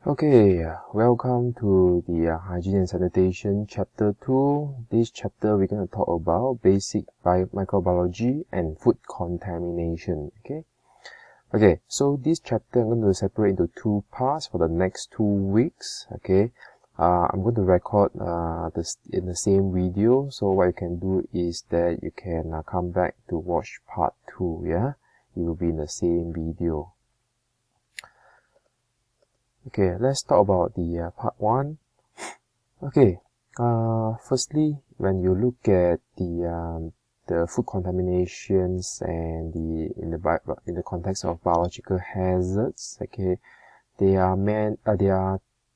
Okay, welcome to the Hygiene and Sanitation Chapter 2. This chapter we're going to talk about basic microbiology and food contamination. Okay, so this chapter I'm going to separate into two parts for the next 2 weeks. Okay, I'm going to record this in the same video. So what you can do is that you can come back to watch part 2. Yeah, it will be in the same video. Okay, let's talk about the part 1. Okay, firstly, when you look at the food contaminations and in the context of biological hazards, okay, there are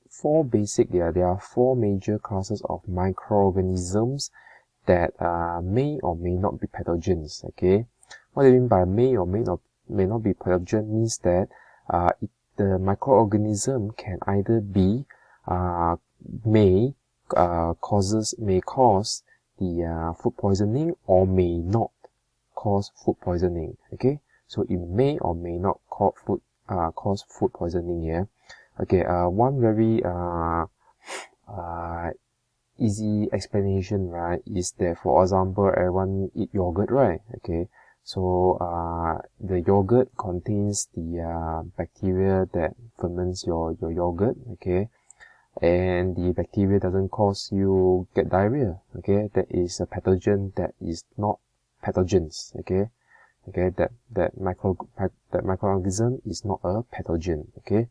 four major classes of microorganisms that may or may not be pathogens. Okay, what do you mean by may or may not be pathogen means that the microorganism can either be may cause the food poisoning or may not cause food poisoning. Okay, so it may or may not cause food poisoning. Yeah. Okay. One very easy explanation, right, is that, for example, everyone eat yogurt, right? Okay. So the yogurt contains the bacteria that ferments your yogurt, okay, and the bacteria doesn't cause you get diarrhea, okay. That is a pathogen that is not pathogens, okay. That microorganism is not a pathogen, okay.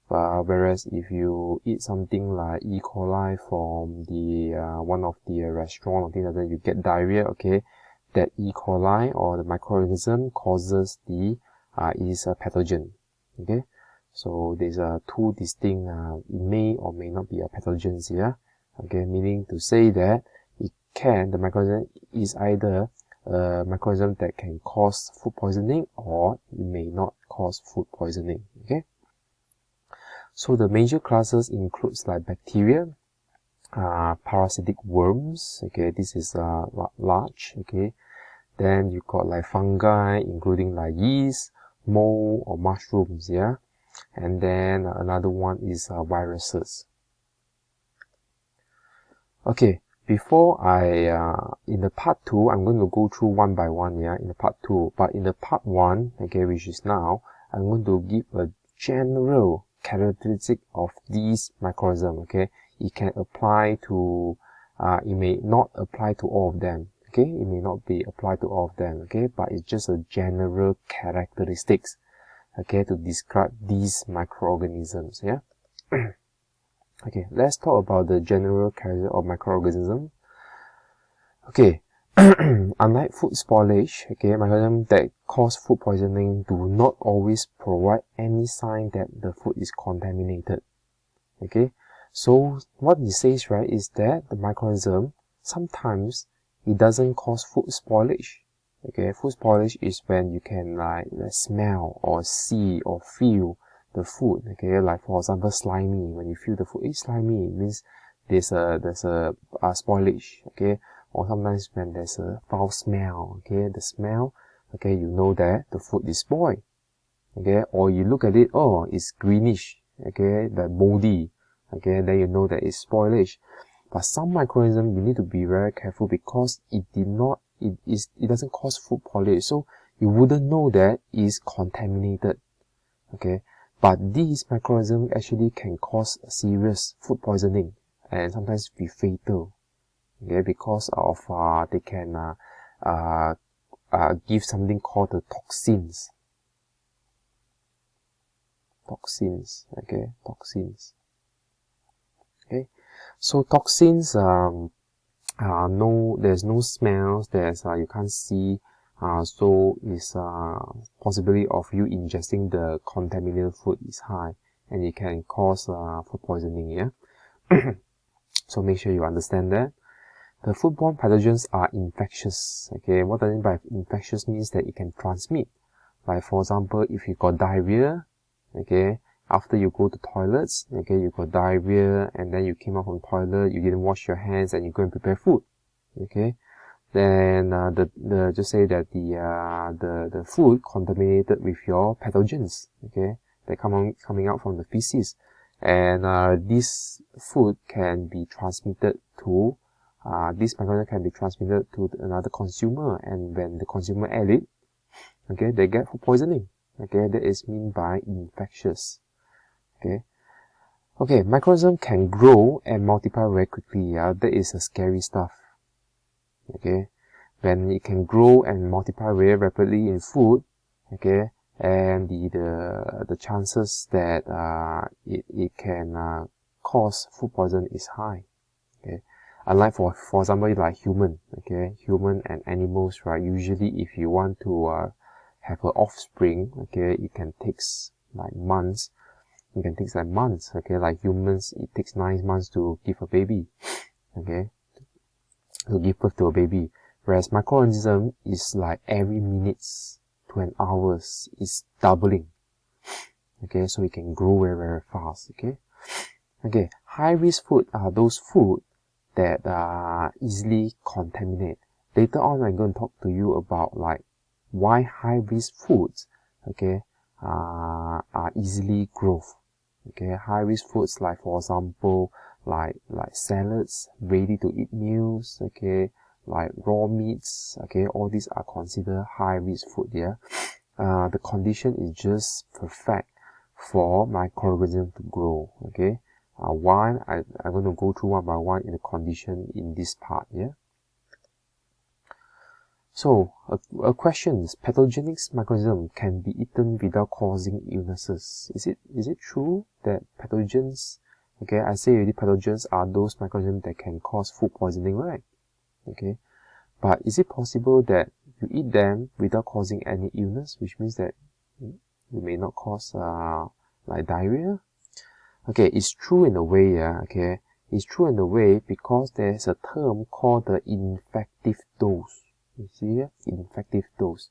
Whereas if you eat something like E. coli from the one of the restaurant or things like that, you get diarrhea, okay, that E. coli or the microorganism causes is a pathogen, okay. So there's two distinct may or may not be a pathogens here, okay, meaning to say that the microorganism is either a microorganism that can cause food poisoning or it may not cause food poisoning, okay. So the major classes includes like bacteria, parasitic worms, okay, this is large, okay. Then you got like fungi, including like yeast, mold, or mushrooms, yeah. And then another one is viruses. Okay, before in the part 2, I'm going to go through one by one, yeah, in the part 2. But in the part 1, okay, which is now, I'm going to give a general characteristic of these microorganisms, okay. It can apply to, it may not apply to all of them, okay. It may not be applied to all of them, okay, but it's just a general characteristics, okay, to describe these microorganisms, yeah. Okay, let's talk about the general character of microorganism. Okay, unlike food spoilage, okay, microorganisms that cause food poisoning do not always provide any sign that the food is contaminated. Okay, so what it says, right, is that the microorganism sometimes it doesn't cause food spoilage. Okay, food spoilage is when you can like smell or see or feel the food. Okay, like for example, slimy. When you feel the food is slimy, it means there's a spoilage. Okay, or sometimes when there's a foul smell. Okay, the smell. Okay, you know that the food is spoiled. Okay, or you look at it, oh, it's greenish. Okay, the moldy. Okay, then you know that it's spoilage. But some microorganisms you need to be very careful because it doesn't cause food spoilage, so you wouldn't know that it's contaminated. Okay, but these microorganisms actually can cause serious food poisoning and sometimes be fatal. Okay, because of they can give something called the toxins. Okay, toxins. Okay, so toxins there's no smells, you can't see, so is possibility of you ingesting the contaminated food is high, and it can cause food poisoning, yeah. So make sure you understand that. The foodborne pathogens are infectious. Okay, what I mean by infectious means that it can transmit. Like for example, if you got diarrhea, okay, after you go to toilets, okay, you got diarrhea and then you came out from toilet, you didn't wash your hands and you go and prepare food, okay, then just say that the food contaminated with your pathogens, okay, that coming out from the feces, and this food can be transmitted to this microorganism can be transmitted to another consumer, and when the consumer ate it, okay, they get food poisoning. Okay, that is meant by infectious. Okay, microorganism can grow and multiply very quickly. That is a scary stuff. Okay, when it can grow and multiply very rapidly in food, okay, and the chances that it can cause food poison is high. Okay, unlike for example like human, okay, human and animals, right? Usually, if you want to have an offspring, okay, it can take like months. It can take like months, okay. Like humans, it takes 9 months to give a baby, okay, to give birth to a baby. Whereas microorganism is like every minutes to an hours is doubling, okay. So it can grow very, very fast, okay. Okay, high risk food are those food that easily contaminate. Later on, I'm going to talk to you about like why high risk foods, okay, are easily growth. Okay, high risk foods like, for example, like salads, ready to eat meals, okay, like raw meats, okay, all these are considered high risk food. Yeah, the condition is just perfect for microorganisms to grow. Okay, why I'm going to go through one by one in the condition in this part. Yeah. So, a question is, pathogenic microorganisms can be eaten without causing illnesses. Is it true that pathogens, okay, I say already pathogens are those microorganisms that can cause food poisoning, right? Okay, but is it possible that you eat them without causing any illness, which means that you may not cause like diarrhea? Okay, it's true in a way, yeah, okay. It's true in a way because there's a term called the infective dose. You see here, infective dose,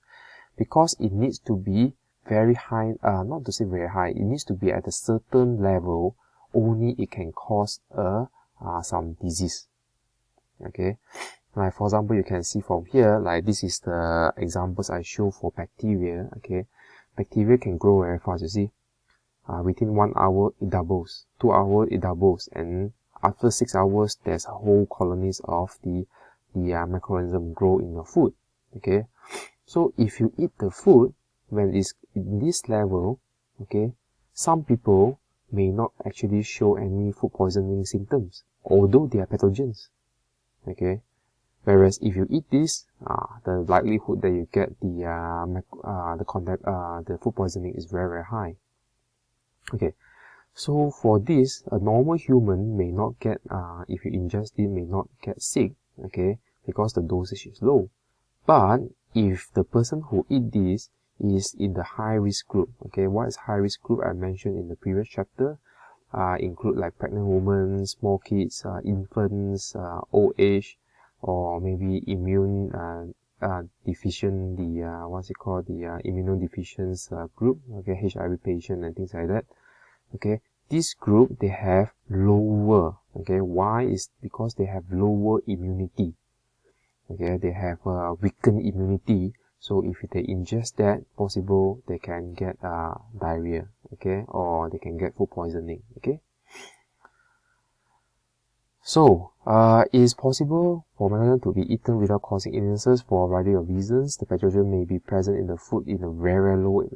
because it needs to be very high, not to say very high, it needs to be at a certain level, only it can cause some disease. Okay, like for example, you can see from here, like this is the examples I show for bacteria. Okay, bacteria can grow very fast, you see. Within 1 hour it doubles, 2 hours it doubles, and after 6 hours there's a whole colonies of the microorganism grow in your food. Okay, so if you eat the food when it's in this level, okay, some people may not actually show any food poisoning symptoms, although they are pathogens. Okay, whereas if you eat this, the likelihood that you get the food poisoning is very, very high. Okay, so for this, a normal human may not get, if you ingest it, may not get sick, okay, because the dosage is low. But if the person who eat this is in the high risk group, okay, what is high risk group? I mentioned in the previous chapter, include like pregnant women, small kids, infants, old age, or maybe immune deficient, what's it called, the immunodeficient group, okay, HIV patient and things like that. Okay, this group, they have lower, okay, why is because they have lower immunity. Okay, they have weakened immunity, so if they ingest that, possible they can get diarrhea, okay, or they can get food poisoning. Okay, so it is possible for microorganisms to be eaten without causing illnesses for a variety of reasons. The pathogen may be present in the food in a very low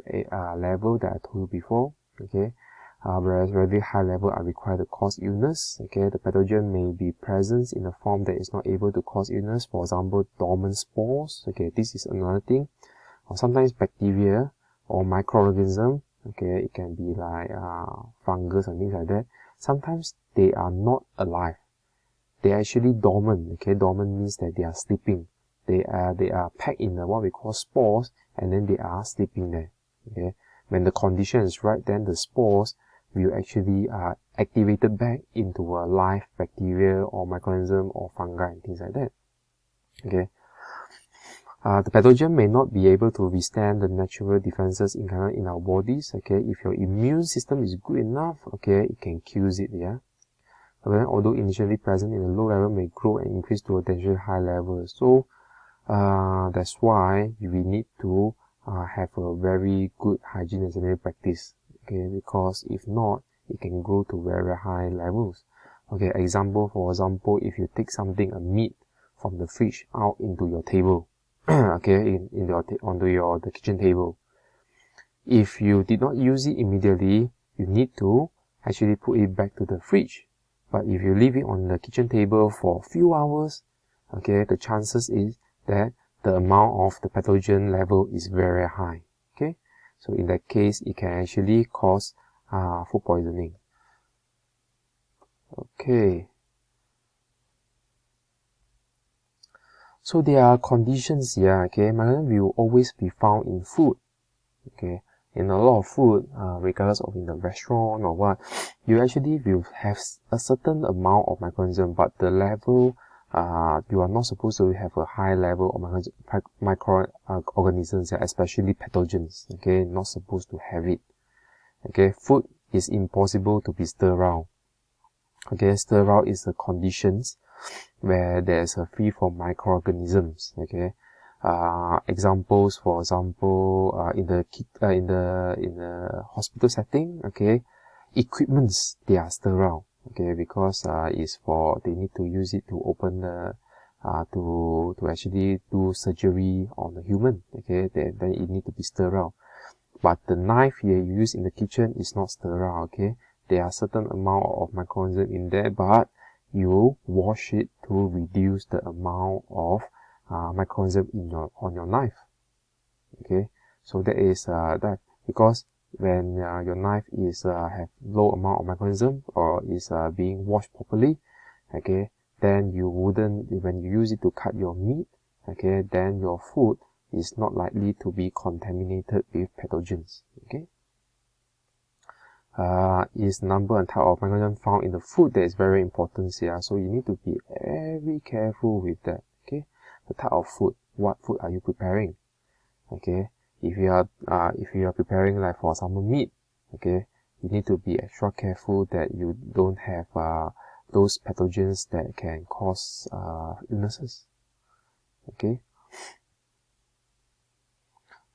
level that I told you before. Okay, whereas very high level are required to cause illness. Okay, the pathogen may be present in a form that is not able to cause illness. For example, dormant spores. Okay, this is another thing. Or sometimes bacteria or microorganism. Okay, it can be like fungus and things like that. Sometimes they are not alive. They are actually dormant. Okay, dormant means that they are sleeping. They are packed in what we call spores, and then they are sleeping there. Okay, when the condition is right, then the spores will actually activated back into a live bacteria or microorganism or fungi and things like that. Okay, the pathogen may not be able to withstand the natural defenses inherent in our bodies. Okay, if your immune system is good enough, okay, it can kill it. Yeah. Okay, although initially present in a low level, may grow and increase to a potentially high level. So that's why we need to have a very good hygiene and sanitary practice. Okay, because if not, it can grow to very high levels. Okay, for example, if you take a meat from the fridge out into your table, okay, onto the kitchen table. If you did not use it immediately, you need to actually put it back to the fridge. But if you leave it on the kitchen table for a few hours, okay, the chances is that the amount of the pathogen level is very high. Okay, so in that case, it can actually cause food poisoning. Okay. So there are conditions here, okay, microorganisms will always be found in food, okay. In a lot of food, regardless of in the restaurant or what, you actually will have a certain amount of microorganism, but the level, you are not supposed to have a high level of microorganisms, especially pathogens, okay, not supposed to have it, okay. Food is impossible to be sterile, okay. Sterile is the conditions where there's a free from microorganisms, okay. Examples, for example, in the hospital setting, okay, equipments, they are sterile, okay, because they need to use it to open the to actually do surgery on the human, okay, then it need to be sterile. But the knife you use in the kitchen is not sterile, okay. There are certain amount of microorganisms in there, but you wash it to reduce the amount of microorganism on your knife. Okay, so that is that, because when your knife is have low amount of microorganism or is being washed properly, okay, then you wouldn't, when you use it to cut your meat, okay, then your food is not likely to be contaminated with pathogens. Okay. Is number and type of microorganism found in the food that is very important here. So you need to be very careful with that. Okay, the type of food. What food are you preparing? Okay, if you are preparing like for example meat, okay, you need to be extra careful that you don't have those pathogens that can cause illnesses. Okay.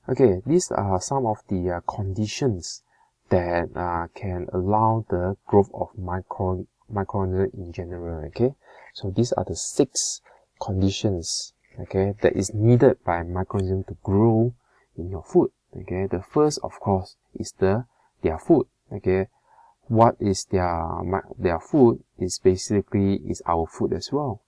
Okay, these are some of the conditions that can allow the growth of microorganisms in general. Okay, so these are the 6 conditions, okay, that is needed by microorganisms to grow in your food. Okay, the first, of course, is their food. Okay, what is their food is basically our food as well.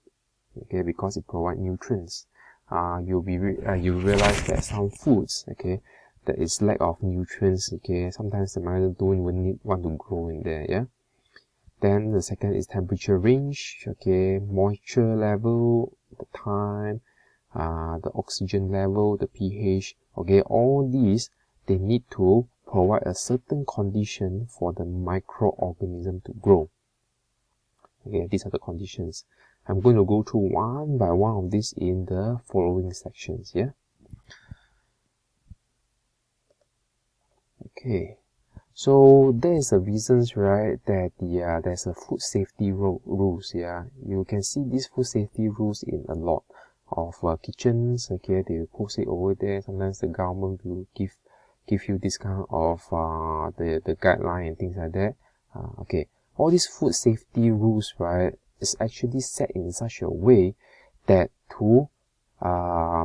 Okay, because it provides nutrients. You realize that some foods, okay, that is lack of nutrients, okay, sometimes the microorganisms don't even want to grow in there, yeah. Then the second is temperature range, okay, moisture level, the time, the oxygen level, the pH, okay, all these, they need to provide a certain condition for the microorganism to grow. Okay, these are the conditions. I'm going to go through one by one of these in the following sections, yeah. Okay, so there is a reasons, right, that there's a food safety rules, yeah. You can see these food safety rules in a lot of kitchens, okay. They will post it over there. Sometimes the government will give you this kind of the guideline and things like that. Okay, all these food safety rules, right, is actually set in such a way that to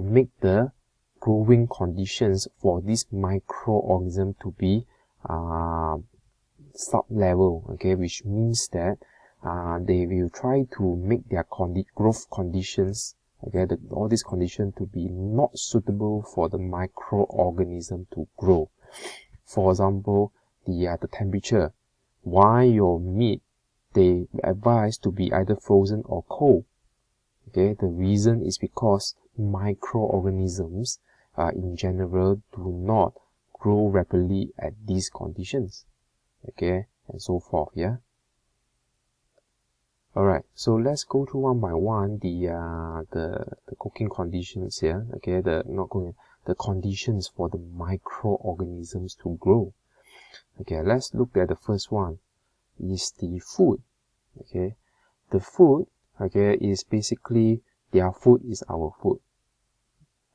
make the growing conditions for this microorganism to be sub-level, okay, which means that they will try to make their growth conditions, okay, all these conditions to be not suitable for the microorganism to grow. For example, the temperature. Why your meat, they advise to be either frozen or cold. Okay, the reason is because microorganisms in general do not grow rapidly at these conditions. Okay, and so forth, yeah. Alright, so let's go through one by one the cooking conditions here. Okay, the conditions for the microorganisms to grow. Okay, let's look at the first one. Is the food. Okay, the food, okay, is basically their food is our food.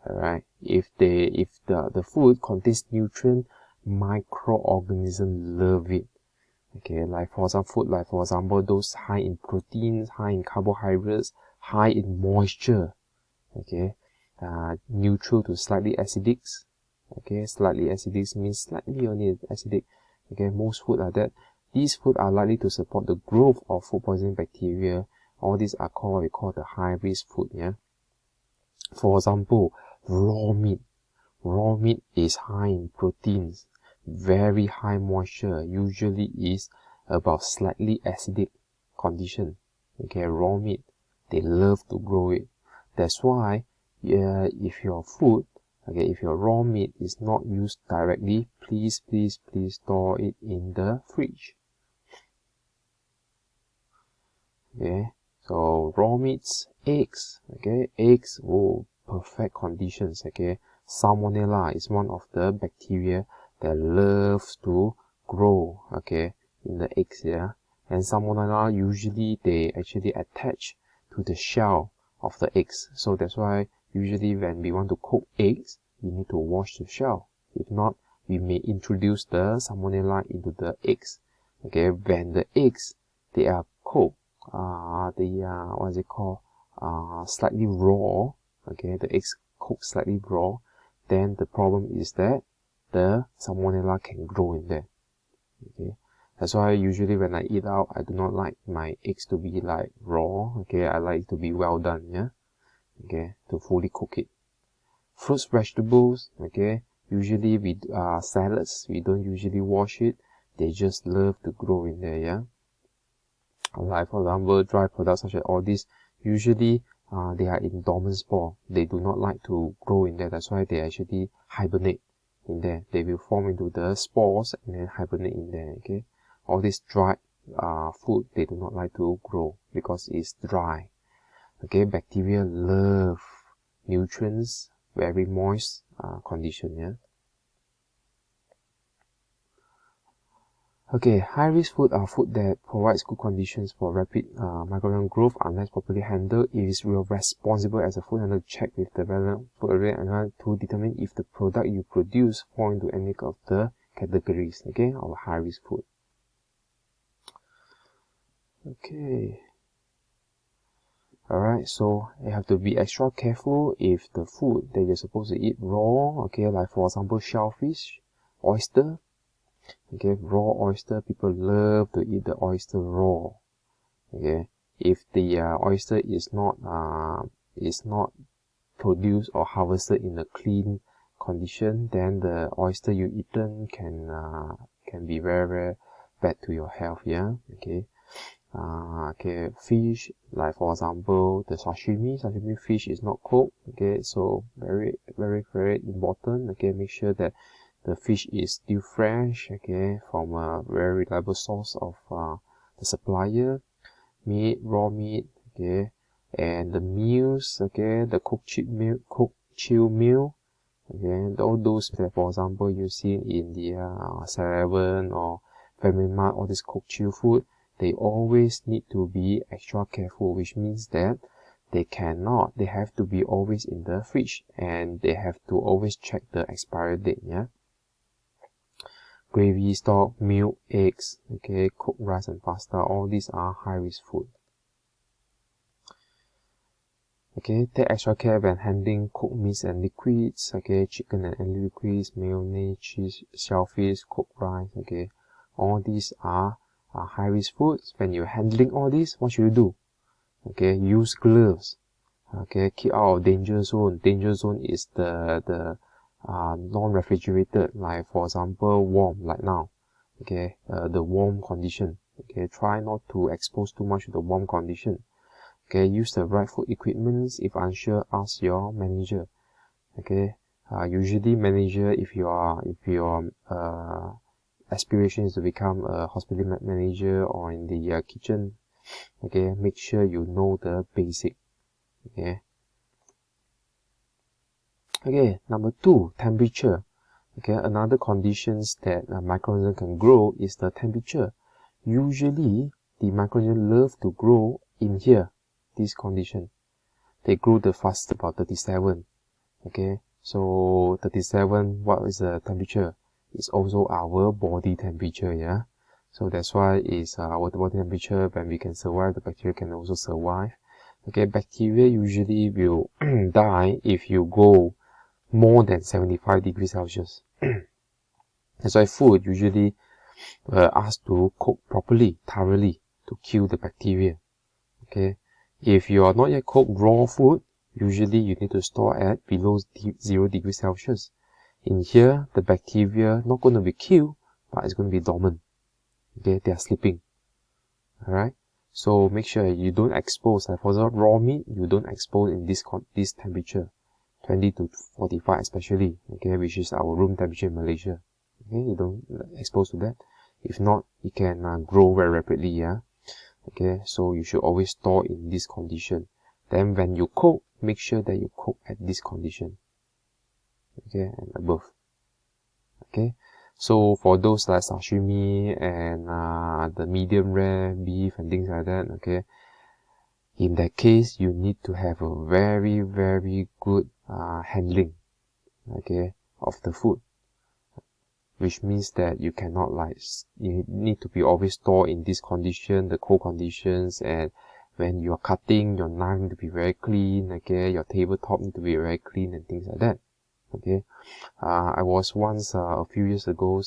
Alright, if the food contains nutrient, microorganisms love it. Okay, like for some food, like for example, those high in proteins, high in carbohydrates, high in moisture. Okay, neutral to slightly acidic. Okay, slightly acidic means slightly only acidic. Okay, most food are that. These food are likely to support the growth of food poisoning bacteria. All these are called what we call the high risk food. Yeah. For example, raw meat. Raw meat is high in proteins, very high moisture, usually is about slightly acidic condition. Okay, raw meat, they love to grow it. That's why, if your food, okay, if your raw meat is not used directly, please store it in the fridge. Okay, so raw meats, eggs, okay, eggs, oh, perfect conditions. Okay, Salmonella is one of the bacteria that loves to grow, okay, in the eggs. Yeah, and Salmonella usually they actually attach to the shell of the eggs, so that's why usually when we want to cook eggs, we need to wash the shell. If not, we may introduce the Salmonella into the eggs. Okay, when the eggs they are cooked, what is it called, slightly raw, okay, the eggs cooked slightly raw, then the problem is that the Salmonella can grow in there. Okay, that's why usually when I eat out, I do not like my eggs to be like raw. Okay, I like it to be well done. Yeah, okay, to fully cook it. Fruits, vegetables, okay, usually we salads, we don't usually wash it, they just love to grow in there. Yeah, like for example, dry products such as all these, usually they are in dormant spore. They do not like to grow in there. That's why they actually hibernate in there. They will form into the spores and then hibernate in there. Okay, all this dried food, they do not like to grow because it's dry. Okay, bacteria love nutrients, very moist condition. Yeah. Okay, high-risk food are food that provides good conditions for rapid microbiome growth unless properly handled. It is responsible as a food handler to check with the relevant food area and to determine if the product you produce fall into any of the categories, okay, of high-risk food. Okay. Alright, so you have to be extra careful if the food that you're supposed to eat raw, okay, like for example shellfish, oyster. Okay, raw oyster, people love to eat the oyster raw. Okay, if the oyster is not produced or harvested in a clean condition, then the oyster you eaten can be very bad to your health. Yeah. Okay. Okay, fish, like for example the sashimi fish is not cooked. Okay, so very important. Okay, make sure that the fish is still fresh, okay, from a very reliable source of the supplier. Meat, raw meat, okay, and the meals, okay, the cooked chill meal, okay, all those that, for example, you see in the 7 or Family Mart, all this cooked chill food, they always need to be extra careful, which means that they have to be always in the fridge and they have to always check the expiry date. Yeah. Gravy, stock, milk, eggs, okay, cooked rice and pasta, all these are high-risk food. Okay, take extra care when handling cooked meats and liquids, okay, chicken and liquids, mayonnaise, cheese, shellfish, cooked rice, okay, all these are high-risk foods. When you're handling all these, what should you do? Okay, use gloves, okay, keep out of danger zone. Danger zone is the non-refrigerated, like for example warm, like now, okay, the warm condition. Okay, try not to expose too much to the warm condition. Okay, use the right food equipment. If unsure, ask your manager. Okay, usually manager, if your aspiration is to become a hospital manager or in the kitchen, okay, make sure you know the basic. Okay. Okay, number 2, temperature. Okay, another conditions that microorganism can grow is the temperature. Usually, the microorganism love to grow in here, this condition. They grow the fastest about 37. Okay, so 37, what is the temperature? It's also our body temperature, yeah. So that's why it's water body temperature. When we can survive, the bacteria can also survive. Okay, bacteria usually will die if you go more than 75 degrees Celsius. That's why food usually asked to cook properly, thoroughly, to kill the bacteria. Okay, if you are not yet cooked raw food, usually you need to store at below 0 degrees Celsius. In here, the bacteria not going to be killed, but it's going to be dormant. Okay, they are sleeping. Alright, so make sure you don't expose. Like for example, raw meat, you don't expose in this temperature, 20 to 45 especially. Okay, which is our room temperature in Malaysia. Okay, you don't expose to that. If not, it can grow very rapidly. Yeah. Okay, so you should always store in this condition. Then when you cook, make sure that you cook at this condition. Okay, and above. Okay, so for those like sashimi and the medium rare beef and things like that, okay, in that case you need to have a very, very good handling, okay, of the food, which means that you cannot you need to be always stored in this condition, the cold conditions, and when you're cutting, your knife need to be very clean, okay, your tabletop need to be very clean and things like that. Okay, I was once a few years ago.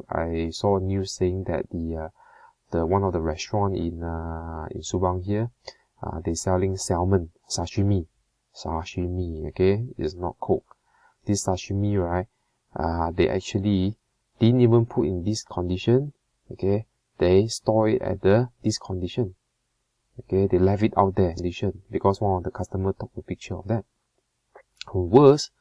I saw a news saying that the one of the restaurant in Subang here, they selling salmon sashimi. Okay, it's not cooked. This sashimi, right? They actually didn't even put in this condition. Okay, they store it at this condition. Okay, they left it out there condition because one of the customer took a picture of that. Worse,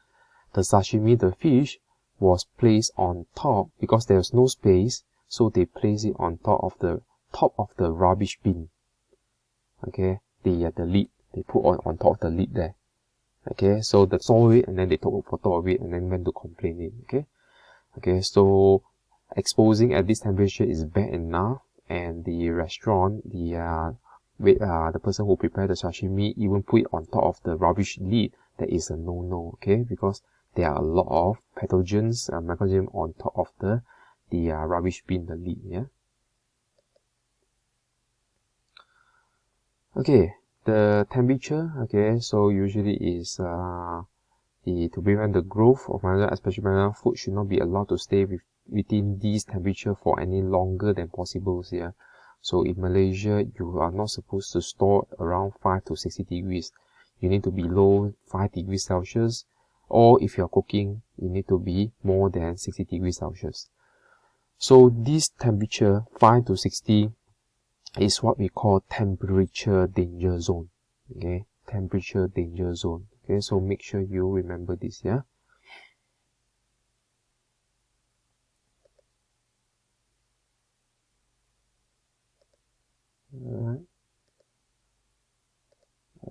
the sashimi, the fish, was placed on top because there was no space, so they placed it on top of the rubbish bin. Okay, the lid they put on top of the lid there. Okay, so they saw it and then they took a photo of it and then went to complain it. Okay, so exposing at this temperature is bad enough, and the restaurant, the person who prepared the sashimi even put it on top of the rubbish lid. That is a no-no. Okay, because there are a lot of pathogens, microorganisms on top of the rubbish bin, the lid. Yeah. Okay, the temperature. Okay, so usually is to prevent the growth of malaria, especially malaria, food should not be allowed to stay within this temperature for any longer than possible. Yeah. So in Malaysia, you are not supposed to store around 5 to 60 degrees. You need to be below 5 degrees Celsius. Or if you're cooking, you need to be more than 60 degrees Celsius. So this temperature, 5 to 60, is what we call temperature danger zone. Okay, temperature danger zone. Okay, so make sure you remember this, yeah.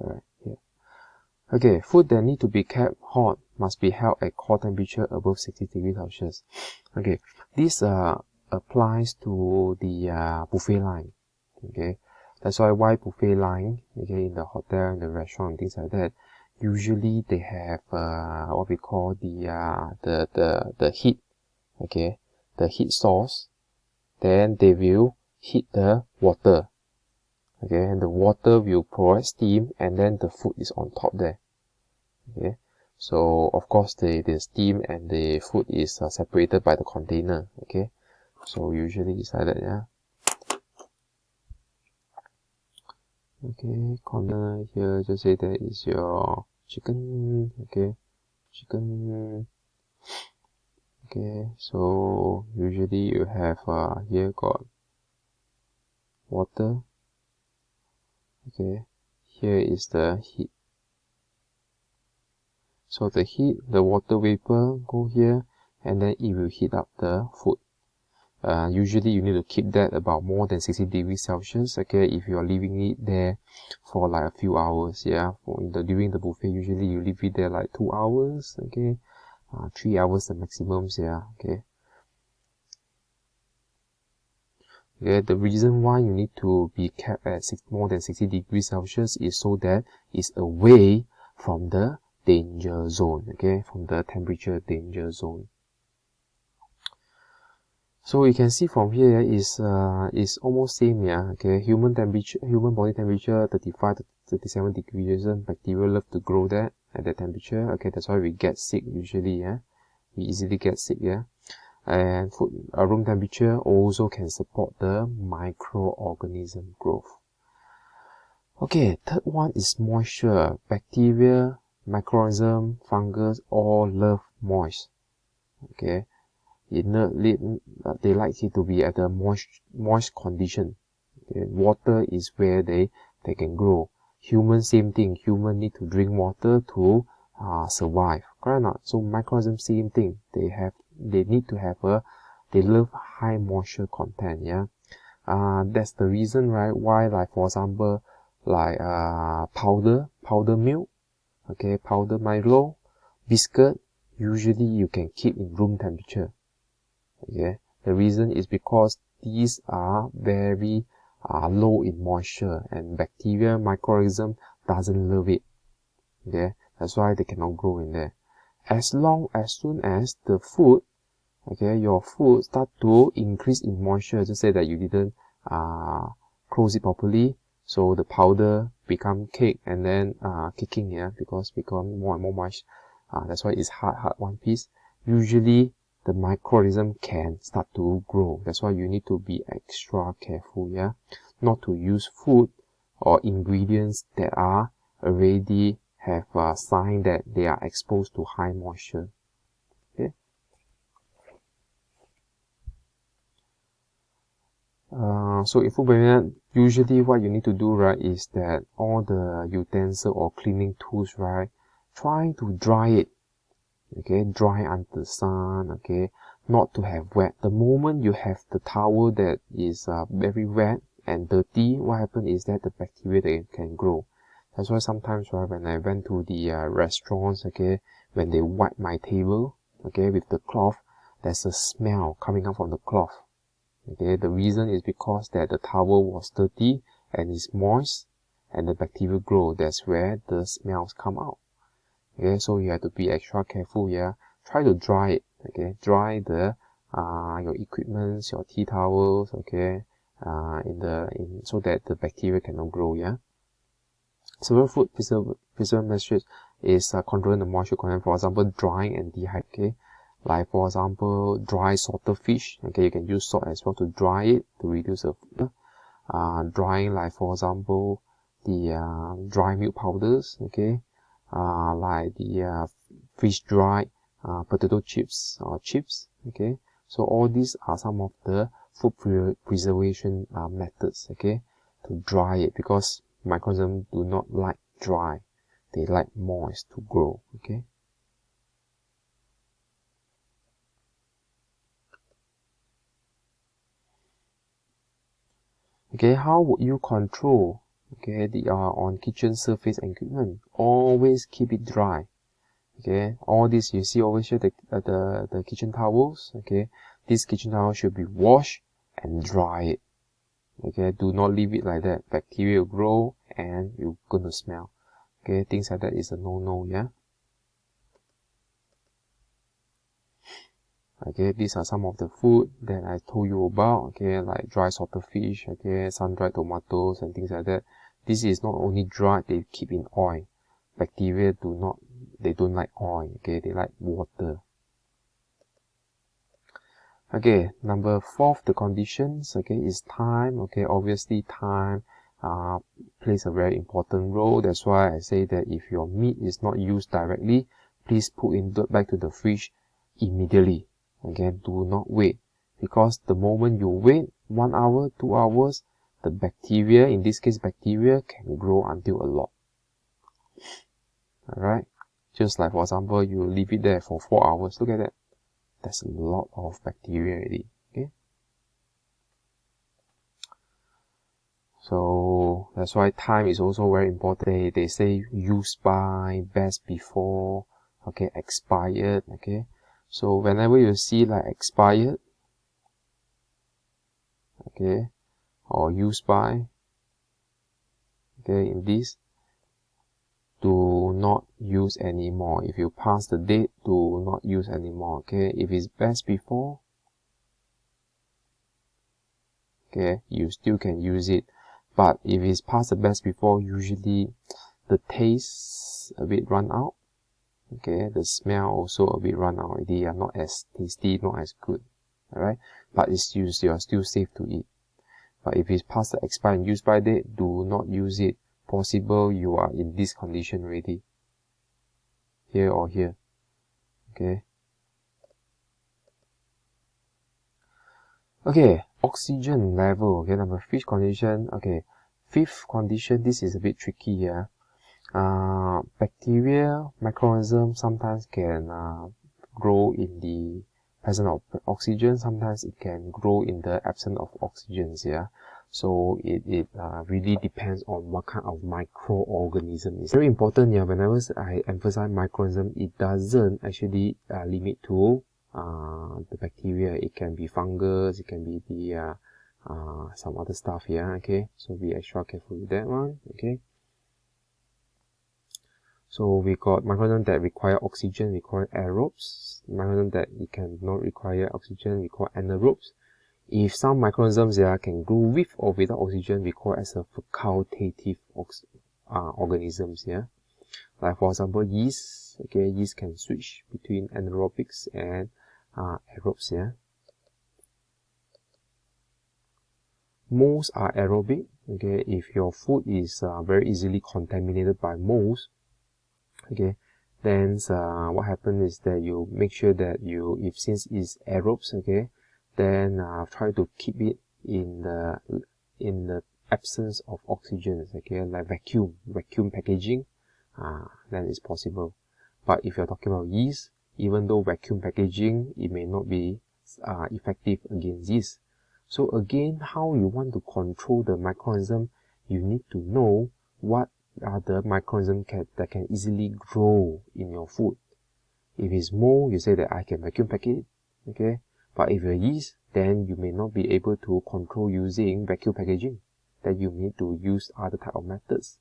Alright, here. Okay, food that need to be kept hot must be held at core temperature above 60 degrees Celsius. Okay, this applies to the buffet line. Okay, that's why buffet line, okay, in the hotel, in the restaurant, things like that, usually they have what we call the heat, okay, the heat source. Then they will heat the water, okay, and the water will provide steam, and then the food is on top there. Okay, so of course the steam and the food is separated by the container. Okay, so usually it's like that, yeah. Okay, corner here, just say that is your chicken. Okay, chicken. Okay, so usually you have here got water. Okay, here is the heat. So the heat, the water vapor go here, and then it will heat up the food. Usually you need to keep that about more than 60 degrees Celsius. Okay, if you are leaving it there for like a few hours, yeah. During the buffet, usually you leave it there like 2 hours. Okay, 3 hours the maximums. Yeah. Okay. Okay, the reason why you need to be kept at more than 60 degrees Celsius is so that it's away from the danger zone. Okay, from the temperature danger zone. So you can see from here is almost same, yeah. Okay, human body temperature 35 to 37 degrees. Bacteria love to grow there at that temperature. Okay, that's why we get sick usually, yeah. We easily get sick, yeah. And room temperature also can support the microorganism growth. Okay, third one is moisture. Bacteria, microorganism, fungus all love moist. Okay. They like it to be at a moist condition. Okay? Water is where they can grow. Human, same thing. Human need to drink water to survive. Correct or not? So microorganisms, same thing. They need to have they love high moisture content. Yeah. That's the reason, right? Why, like for example, like powder milk, okay, powder Milo, biscuit. Usually you can keep in room temperature. Okay, the reason is because these are very low in moisture, and bacteria, microorganism doesn't love it. Okay, that's why they cannot grow in there. As soon as the food, okay, your food start to increase in moisture, just say that you didn't close it properly, so the powder become cake and then kicking, yeah, because become more and more moist. That's why it's hard one piece. Usually the microorganism can start to grow. That's why you need to be extra careful, yeah, not to use food or ingredients that are already have a sign that they are exposed to high moisture. Okay. So in food preparation, usually what you need to do, right, is that all the utensil or cleaning tools, right, try to dry it. Okay, dry under the sun, okay, not to have wet. The moment you have the towel that is very wet and dirty, what happens is that the bacteria, they can grow. That's why sometimes, right, when I went to the restaurants, okay, when they wipe my table, okay, with the cloth, there's a smell coming out from the cloth. Okay, the reason is because that the towel was dirty and is moist and the bacteria grow. That's where the smells come out. Okay, so you have to be extra careful, yeah. Try to dry it, okay. Dry the your equipments, your tea towels, okay, so that the bacteria cannot grow, yeah. Several food preservation measures is controlling the moisture content. For example, drying and dehydrating. Okay, like for example, dry salted fish. Okay, you can use salt as well to dry it to reduce the drying. Like for example, the dry milk powders. Okay. Like the fish dried potato chips or chips. Okay, so all these are some of the food preservation methods. Okay, to dry it, because microorganisms do not like dry; they like moist to grow. Okay. Okay, how would you control, okay, the on kitchen surface and equipment? Always keep it dry. Okay, all this you see over here, the kitchen towels. Okay, this kitchen towel should be washed and dry it. Okay, do not leave it like that. Bacteria will grow and you're gonna smell. Okay, things like that is a no-no, yeah. Okay, these are some of the food that I told you about. Okay, like dry salted fish, okay, sun-dried tomatoes and things like that. This is not only dry, they keep in oil. Bacteria they don't like oil. Okay, they like water. Okay, number 4, the conditions, okay, is time. Okay, obviously time plays a very important role. That's why I say that if your meat is not used directly, please put it back to the fridge immediately. Again, do not wait, because the moment you wait 1 hour, 2 hours, the bacteria, in this case bacteria, can grow until a lot. Alright, just like for example, you leave it there for 4 hours. Look at that. That's a lot of bacteria already. Okay, so that's why time is also very important. They say use by, best before, okay, expired. Okay, so whenever you see like expired, okay, or use by, okay, in this, do not use anymore. If you pass the date, do not use anymore. Okay, if it's best before, okay, you still can use it. But if it's past the best before, usually the taste a bit run out, okay, the smell also a bit run out. They are not as tasty, not as good, alright, but it's used, you are still safe to eat. But if it's past the expire and use by date, do not use it. Possible you are in this condition already, here or here, okay. Okay, oxygen level, okay, number 5th condition, okay, 5th condition, this is a bit tricky here. Bacteria, microorganisms sometimes can grow in the presence of oxygen, sometimes it can grow in the absence of oxygens, yeah. So it really depends on what kind of microorganism. It's very important, yeah, whenever I emphasize microorganism, it doesn't actually limit to the bacteria. It can be fungus, it can be the some other stuff, yeah, okay. So be extra careful with that one, okay. So we got microorganisms that require oxygen, we call aerobes. Microorganisms that it cannot require oxygen, we call anaerobes. If some microorganisms can grow with or without oxygen, we call as a facultative organisms, yeah. Like for example, yeast, okay, yeast can switch between anaerobics and aerobes, yeah. Molds are aerobic, okay. If your food is very easily contaminated by molds, okay, then what happens is that you make sure that if since it's aerobes, okay, then try to keep it in the absence of oxygen, okay, like vacuum packaging, then it's possible. But if you're talking about yeast, even though vacuum packaging, it may not be effective against yeast. So again, how you want to control the microorganism, you need to know what are the microorganisms that can easily grow in your food. If it's mold, you say that I can vacuum pack it, okay? But if you're yeast, then you may not be able to control using vacuum packaging. Then you need to use other type of methods,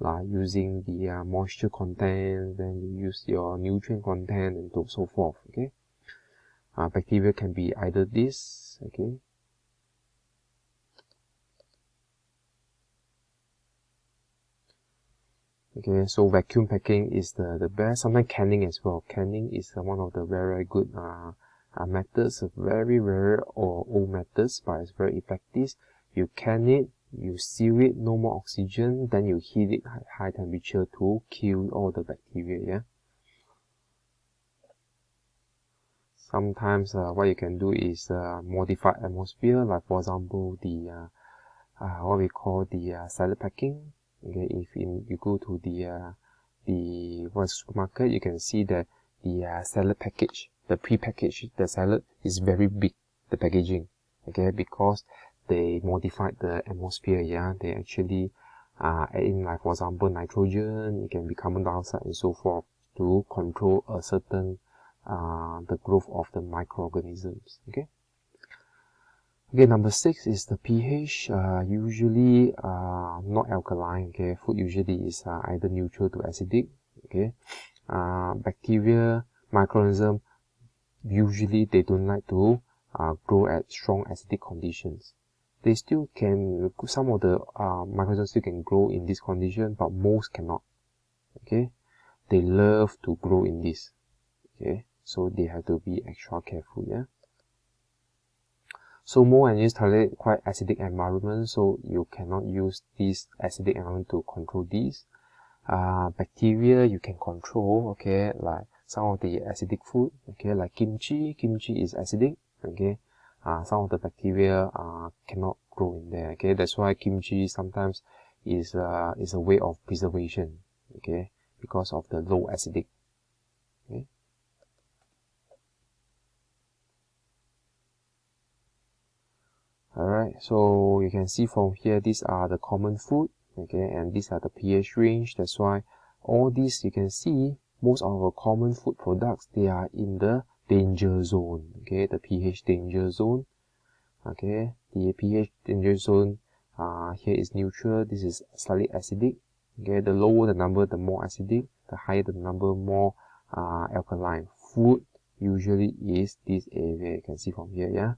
like using the moisture content, then you use your nutrient content, and so forth, okay? Bacteria can be either this, okay? Okay, so vacuum packing is the best. Sometimes canning as well. Canning is one of the very good methods, very rare or old methods, but it's very effective. You can it, you seal it, no more oxygen, then you heat it at high temperature to kill all the bacteria, yeah. Sometimes what you can do is modify atmosphere, like for example the what we call the salad packing. Okay, if you go to the supermarket, you can see that the salad package, the pre-packaged the salad is very big, the packaging, okay, because they modified the atmosphere, yeah. They actually add in, like for example, nitrogen, it can be carbon dioxide and so forth to control a certain the growth of the microorganisms, okay. Okay, number 6 is the pH. Usually not alkaline, okay. Food usually is either neutral to acidic, okay. Bacteria, microorganisms, usually they don't like to grow at strong acidic conditions. They still can, some of the microorganisms still can grow in this condition, but most cannot, okay. They love to grow in this, okay. So they have to be extra careful, yeah. So mold and yeast tolerate quite acidic environment, so you cannot use this acidic environment to control these. Bacteria you can control, okay, like some of the acidic food, okay, like kimchi. Kimchi is acidic, okay. Some of the bacteria cannot grow in there, okay. That's why kimchi sometimes is a way of preservation, okay, because of the low acidic, okay. Alright, so you can see from here, these are the common food, okay, and these are the pH range. That's why all these, you can see, most of our common food products, they are in the danger zone, okay, the pH danger zone, okay. The pH danger zone, here is neutral, this is slightly acidic, okay. The lower the number, the more acidic, the higher the number, more alkaline. Food usually is this area, you can see from here, yeah.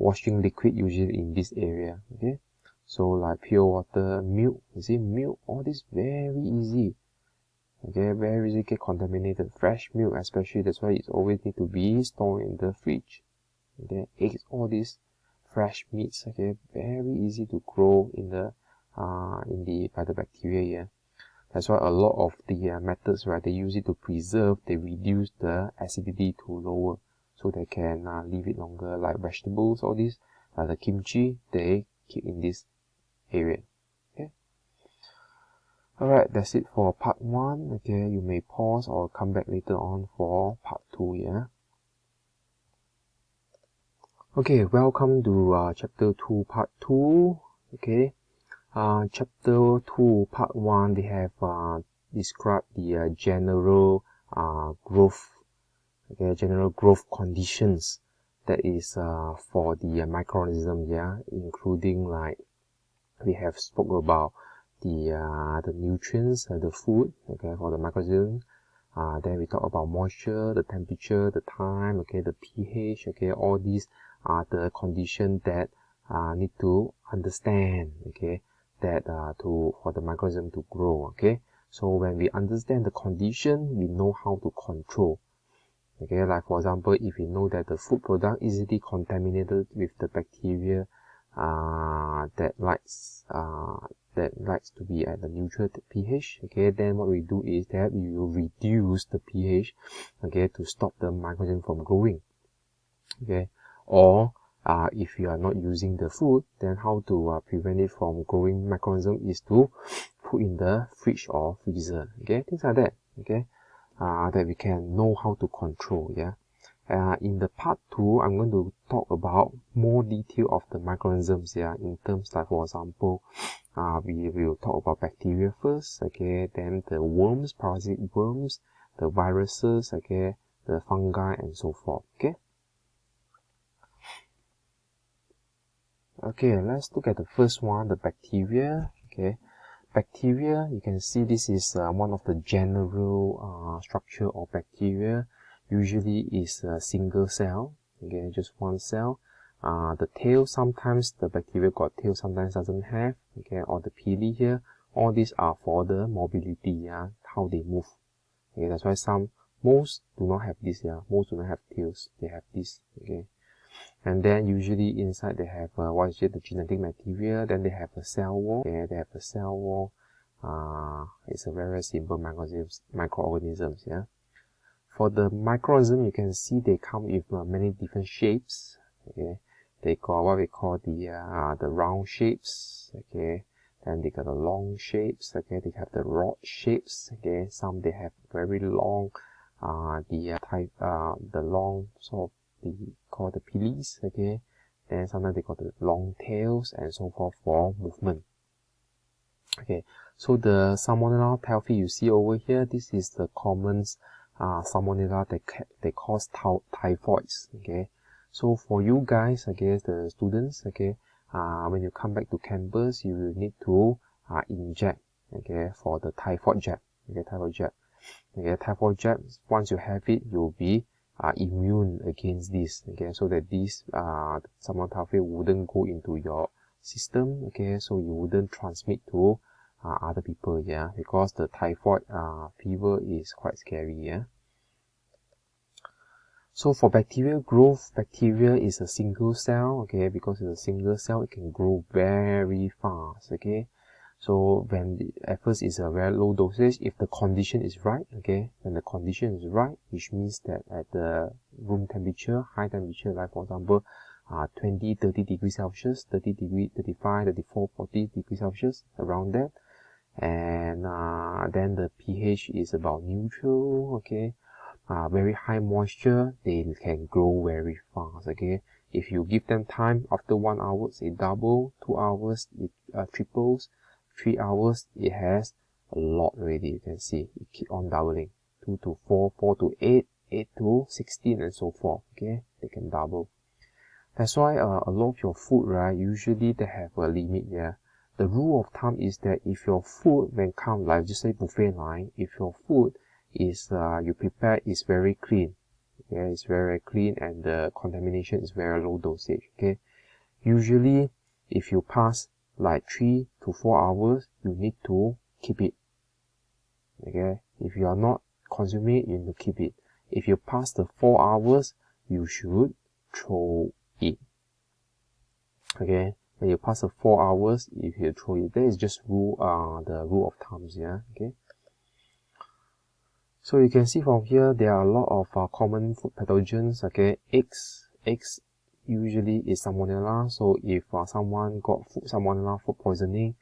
washing liquid usually in this area. Okay, so like pure water, milk, you see milk, all this very easy. Okay, very easy get contaminated. Fresh milk especially, that's why it always need to be stored in the fridge. Okay, eggs, all these fresh meats, okay, very easy to grow in the by the bacteria here. That's why a lot of the methods, right, they use it to preserve, they reduce the acidity to lower, so they can leave it longer. Like vegetables, all these, the kimchi, they keep in this area. Okay. Alright, that's it for part 1. Okay, you may pause or come back later on for part 2, yeah. Okay, welcome to chapter 2, part 2. Okay, chapter 2, part 1, they have described the general growth, okay, general growth conditions that is for the microorganism, yeah, including like we have spoke about the nutrients, the food, okay, for the microorganism. Then we talk about moisture, the temperature, the time, okay, the pH, okay, all these are the conditions that need to understand, okay, that for the microorganism to grow, okay. So when we understand the condition, we know how to control. Okay, like for example, if we know that the food product easily contaminated with the bacteria that likes to be at the neutral pH, okay, then what we do is that we will reduce the pH, okay, to stop the microorganism from growing. Okay, or if you are not using the food, then how to prevent it from growing microorganism is to put in the fridge or freezer. Okay, things like that. Okay, that we can know how to control. Yeah. In the part 2, I'm going to talk about more detail of the microorganisms. Yeah, in terms like, for example, we will talk about bacteria first. Okay, then the worms, parasitic worms, the viruses. Okay, the fungi and so forth. Okay. Okay, let's look at the first one, the bacteria. Okay, bacteria, you can see this is one of the general structure of bacteria. Usually is a single cell, okay, just one cell. The tail, sometimes the bacteria got tail, sometimes doesn't have, okay, or the pili here. All these are for the mobility, yeah, how they move. Okay, that's why most do not have this, yeah, most do not have tails, they have this, okay. And then usually inside they have what is it, the genetic material. Then they have a cell wall. Okay, they have a cell wall. It's a very simple microorganisms. Yeah. For the microorganism, you can see they come with many different shapes. Okay, they got what we call the round shapes. Okay, then they got the long shapes. Okay, they have the rod shapes. Okay, some they have very long, the long sort of called the pilis, okay, then sometimes they got the long tails and so forth for movement. Okay, so the salmonella typhi you see over here, this is the common salmonella that they cause typhoids. Okay, so for you guys, I guess the students, okay, when you come back to campus, you will need to inject, okay, for the typhoid jab. Okay, typhoid jab. Okay, typhoid jab, once you have it, you'll be immune against this, okay, so that this salmonella typhi wouldn't go into your system, okay, so you wouldn't transmit to other people, yeah, because the typhoid fever is quite scary, yeah. So for bacterial growth, bacteria is a single cell, okay, because it's a single cell, it can grow very fast, okay. So when at first it's a very low dosage, if the condition is right, okay, when the condition is right, which means that at the room temperature, high temperature, like for example, 20, 30 degrees Celsius, 30 degree, 35, 34, 40 degrees Celsius, around that, and then the pH is about neutral, okay, very high moisture, they can grow very fast, okay. If you give them time, after 1 hour, it double, 2 hours, it triples, 3 hours, it has a lot already. You can see it keep on doubling. 2 to 4, 4 to 8, 8 to 16, and so forth. Okay, they can double. That's why a lot of your food, right, usually they have a limit. Yeah, the rule of thumb is that if your food, when come like just say buffet line, if your food is you prepare is very clean, okay, it's very clean, and the contamination is very low dosage. Okay, Usually, if you pass like 3 to 4 hours, you need to keep it. Okay, if you are not consuming it, you need to keep it. If you pass the 4 hours, you should throw it. Okay, when you pass the 4 hours, if you throw it, that is just the rule of thumbs. Yeah. Okay. So you can see from here, there are a lot of common food pathogens. Okay, eggs usually is salmonella. So if someone got salmonella food poisoning,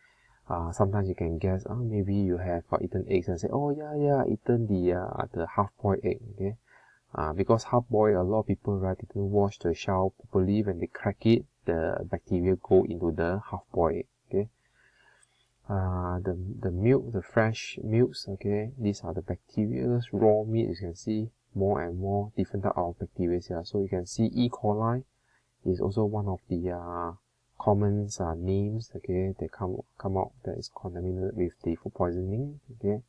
sometimes you can guess, maybe you have eaten eggs and say, oh yeah, eaten the half-boiled egg. Okay, because half-boiled, a lot of people didn't wash the shell properly. When they crack it, the bacteria go into the half-boiled egg. Okay. The milk, the fresh milks, okay, these are the bacteria. Raw meat, you can see more and more different type of bacteria here. So you can see E. coli is also one of the common names, okay, they come out that is contaminated with the food poisoning, okay,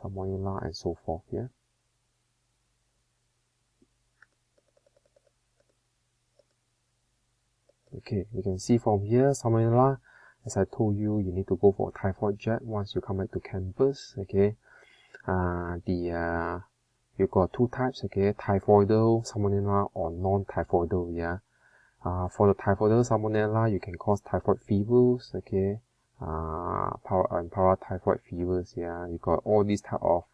salmonella and so forth. Yeah. Okay, you can see from here, salmonella, as I told you, you need to go for a typhoid jab once you come back to campus. Okay, you got two types. Okay, typhoidal salmonella or non-typhoidal. Yeah, for the typhoidal salmonella, you can cause typhoid fevers. Okay, paratyphoid fevers. Yeah, you got all these type of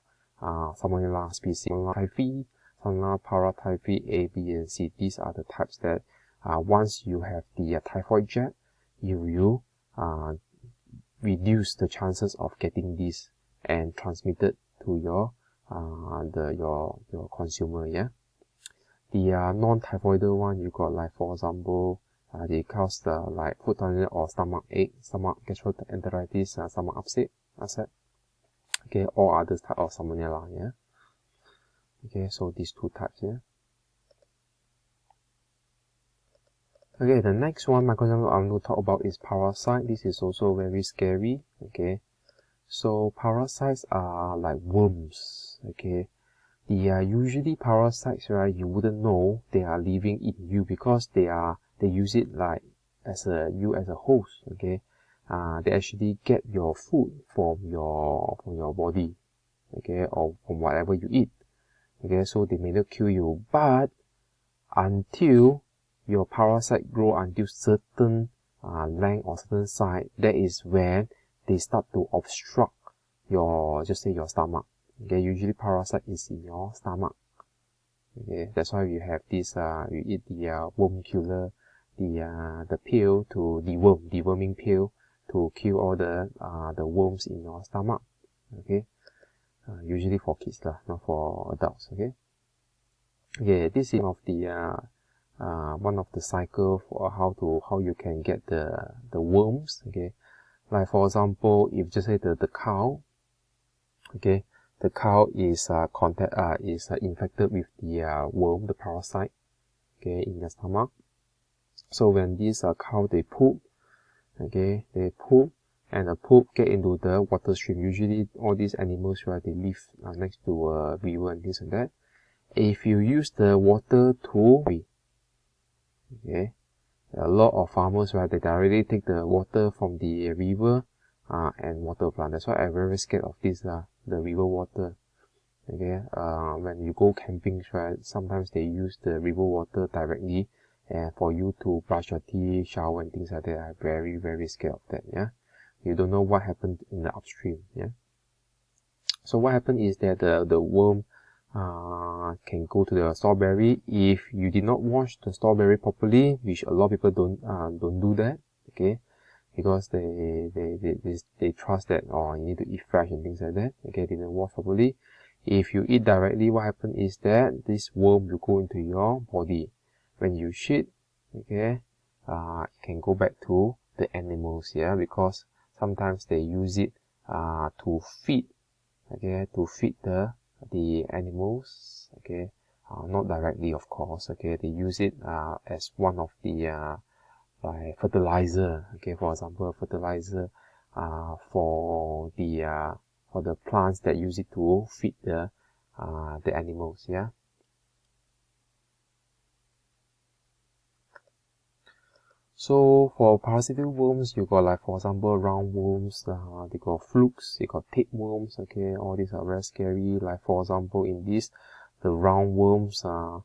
salmonella species. Typhi, salmonella paratyphi A, B, and C. These are the types that once you have the typhoid jab, you will reduce the chances of getting this and transmitted to your consumer. Yeah. The non-typhoidal one, you got like, for example, they cause like food toilet or stomach ache, stomach gastroenteritis, stomach upset. Okay, all other type of salmonella. Yeah. Okay, so these two types. Yeah. Okay, the next one microorganism I'm going to talk about is parasite. This is also very scary. Okay, so parasites are like worms. Okay, the usually parasites, right? You wouldn't know they are living in you because they use it like as a host. Okay, they actually get your food from your body. Okay, or from whatever you eat. Okay, so they may not kill you, but until your parasite grow until certain length or certain size, that is when they start to obstruct your, just say your stomach. Okay, usually parasite is in your stomach. Okay, that's why you have this, you eat the worm killer, the pill to deworming pill to kill all the worms in your stomach. Okay, usually for kids lah, not for adults. Okay. Okay, this is one of the cycle for how you can get the worms. Okay, like for example, if just say the cow, okay, the cow is infected with the worm, the parasite, okay, in the stomach. So when these cow they poop, okay, and the poop get into the water stream. Usually all these animals, right, they live next to a river and this and that. If you use the water to, okay, a lot of farmers, right, they directly take the water from the river and water plant. That's why I'm very scared of this, the river water. Okay, when you go camping, right, sometimes they use the river water directly for you to brush your teeth, shower and things like that. I'm very, very scared of that. Yeah, you don't know what happened in the upstream. Yeah, so what happened is that the worm can go to the strawberry if you did not wash the strawberry properly, which a lot of people don't do that. Okay, because they trust that, oh, you need to eat fresh and things like that. Okay, didn't wash properly. If you eat directly, what happens is that this worm will go into your body. When you shit, okay, it can go back to the animals. Yeah, because sometimes they use it to feed. Okay, to feed the animals. Okay, not directly, of course. Okay, they use it as one of the like fertilizer. Okay, for example, fertilizer for the plants that use it to feed the animals. Yeah. So for parasitic worms, you got like, for example, roundworms, they got flukes, they got tapeworms, okay, all these are very scary. Like for example, in this, the roundworms are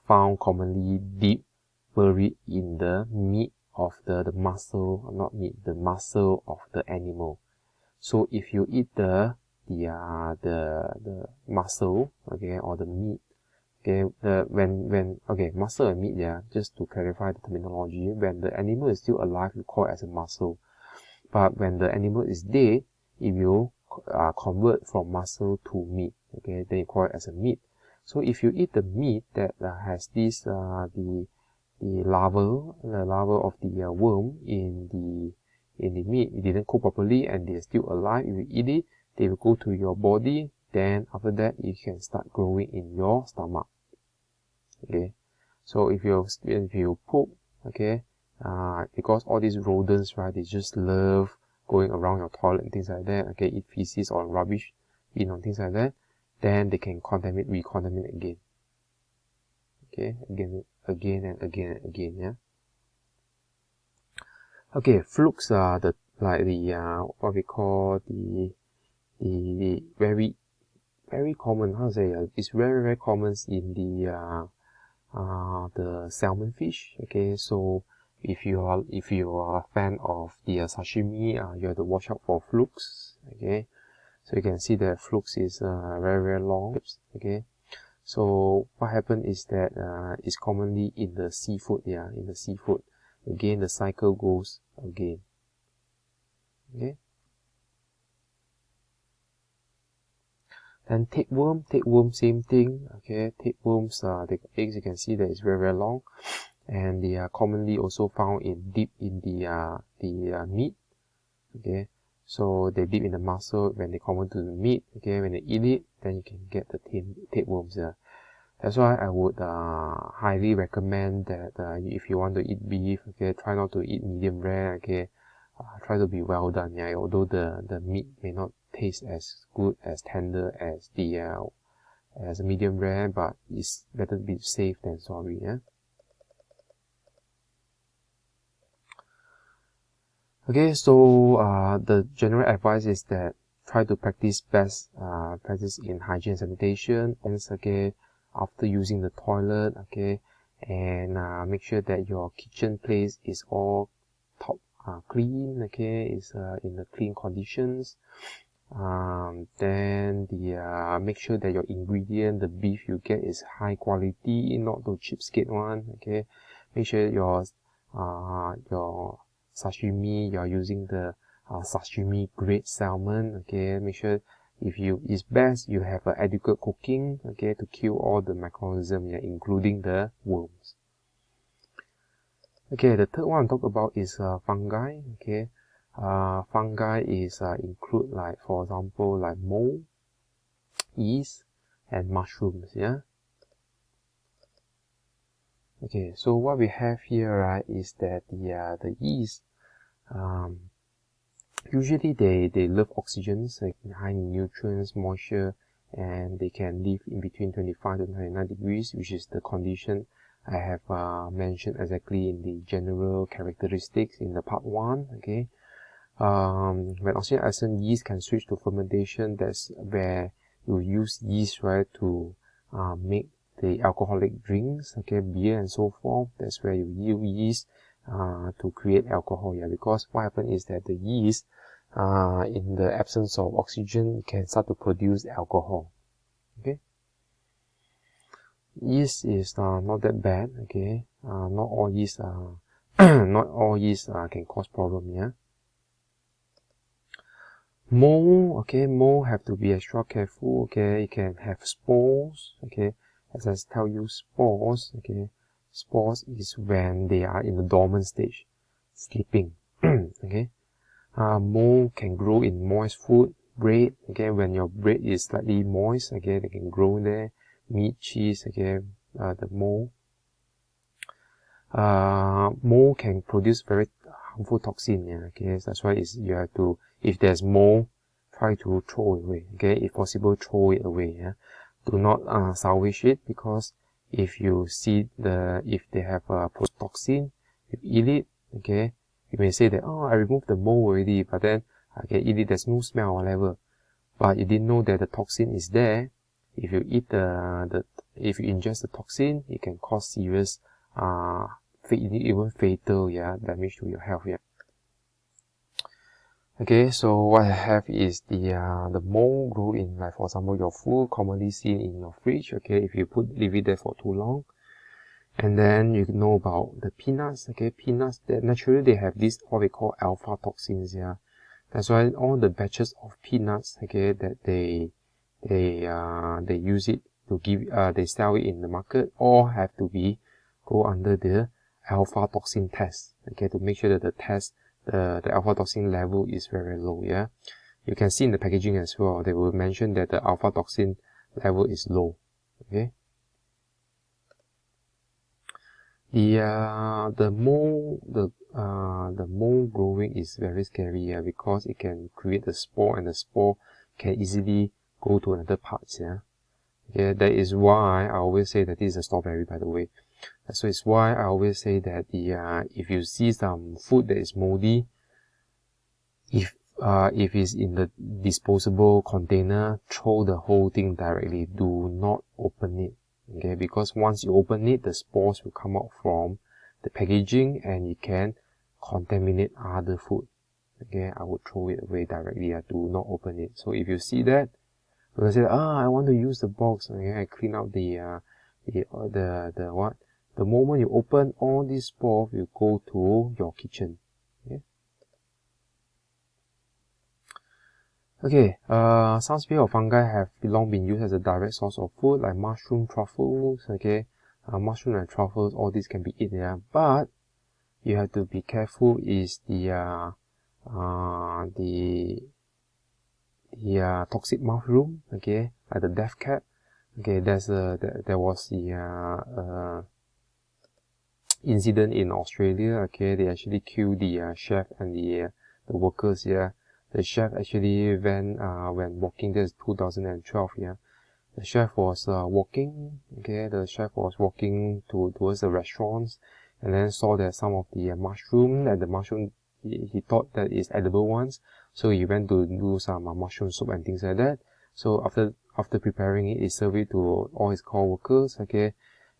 found commonly deep buried in the meat of the muscle, not meat, the muscle of the animal. So if you eat the muscle, okay, or the meat, okay, muscle and meat, yeah, just to clarify the terminology, when the animal is still alive, you call it as a muscle. But when the animal is dead, it will convert from muscle to meat, okay, then you call it as a meat. So if you eat the meat that has this, the larva of the worm in the meat, it didn't cook properly and they're still alive, if you eat it, they will go to your body, then after that, it can start growing in your stomach. Okay, so if you poop, okay, because all these rodents, right, they just love going around your toilet and things like that, okay, eat feces or rubbish bin or things like that, then they can recontaminate again. Okay, again and again, yeah. Okay, flukes are what we call the very common, how to say, it's very common in the salmon fish. Okay, so if you are a fan of the sashimi, you have to watch out for flukes. Okay, so you can see that flukes is very long. Okay, so what happened is that it's commonly in the seafood. Yeah, in the seafood. Again, the cycle goes again. Okay. Then tapeworm, same thing. Okay, tapeworms, the eggs, you can see that it's very long, and they are commonly also found deep in the meat. Okay, so they deep in the muscle when they come into the meat. Okay, when they eat it, then you can get the tapeworms. That's why I would highly recommend that if you want to eat beef, okay, try not to eat medium rare. Okay, try to be well done. Yeah, although the meat may not taste as good, as tender as the as a medium rare, but it's better to be safe than sorry. Yeah. Okay, so the general advice is that try to practice best practice in hygiene and sanitation. And okay, after using the toilet, okay, and make sure that your kitchen place is all top clean. Okay, is in the clean conditions. Then make sure that your ingredient, the beef you get, is high quality, not the cheapskate one. Okay, make sure your sashimi, you're using the sashimi grade salmon. Okay, make sure it's best you have adequate cooking, okay, to kill all the microorganisms, yeah, including the worms. Okay, the third one I'll talk about is fungi. Okay, fungi is include, like, for example, like mold, yeast, and mushrooms. Yeah. Okay, so what we have here, right, is that the yeast, usually they love oxygen, like high nutrients, moisture, and they can live in between 25 to 29 degrees, which is the condition I have mentioned exactly in the general characteristics in the part 1. Okay. When oxygen absent, yeast can switch to fermentation. That's where you use yeast, right, to make the alcoholic drinks, okay, beer and so forth. That's where you use yeast to create alcohol. Yeah, because what happens is that the yeast, in the absence of oxygen, can start to produce alcohol. Okay. Yeast is not that bad. Okay. Not all yeast can cause problem. Yeah. Mold, okay, mold have to be extra careful. Okay, it can have spores. Okay, as I tell you, spores. Okay, spores is when they are in the dormant stage, sleeping. Okay, mold can grow in moist food, bread. Okay, when your bread is slightly moist, okay, they can grow there. Meat, cheese. Okay, the mold. Mold can produce very harmful toxin. Yeah, okay, so that's why you have to, if there's mold, try to throw it away. Okay, if possible, throw it away. Yeah, do not salvage it, because if you see if they have a toxin, You eat it, okay, you may say that, oh, I removed the mold already, but then I can eat it, there's no smell or whatever. But you didn't know that the toxin is there. If you eat if you ingest the toxin, it can cause serious, even fatal, damage to your health, Okay, so what I have is the mold grew in, like for example, your food commonly seen in your fridge, okay, if you leave it there for too long. And then you know about the peanuts, okay, peanuts, that naturally they have this, what we call alpha toxins, That's why all the batches of peanuts, okay, that they use it to give, they sell it in the market, all have to go under the alpha toxin test, okay, to make sure that the alpha toxin level is very low, You can see in the packaging as well, they will mention that the alpha toxin level is low, okay. The mold growing is very scary, because it can create the spore, and the spore can easily go to another parts, that is why I always say that this is a strawberry, by the way. So it's why I always say that if you see some food that is moldy, if it's in the disposable container, throw the whole thing directly. Do not open it. Okay, because once you open it, the spores will come out from the packaging and it can contaminate other food. Okay, I would throw it away directly. Do not open it. So if you see that, you say, I want to use the box. Okay, I clean out the what? The moment you open, all these spores will go to your kitchen. Okay, some species of fungi have long been used as a direct source of food, like mushroom, truffles, okay. Mushroom and truffles, all these can be eaten, but you have to be careful is the toxic mushroom, okay, like the death cap. Okay, there was the incident in Australia, okay, they actually killed the chef and the workers, The chef actually when walking, this is 2012, The chef was walking, okay, the chef was walking towards the restaurants, and then saw that some of the mushroom, and the mushroom, he thought that is edible ones, so he went to do some mushroom soup and things like that. So after preparing it, he served it to all his co-workers, okay,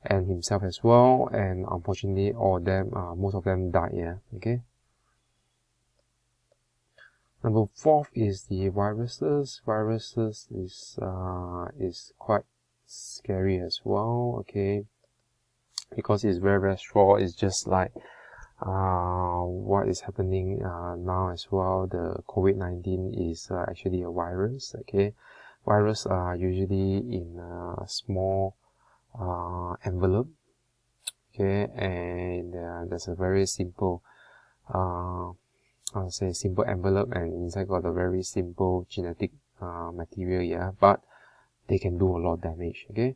and himself as well, and unfortunately all of them, most of them died, okay. Number 4 is the viruses. Viruses is quite scary as well, okay, because it's very strong. It's just like what is happening now as well. The COVID-19 is actually a virus, okay. Viruses are usually in a small envelope, okay, and there's a very simple I'll say simple envelope, and inside got a very simple genetic material, but they can do a lot of damage, okay.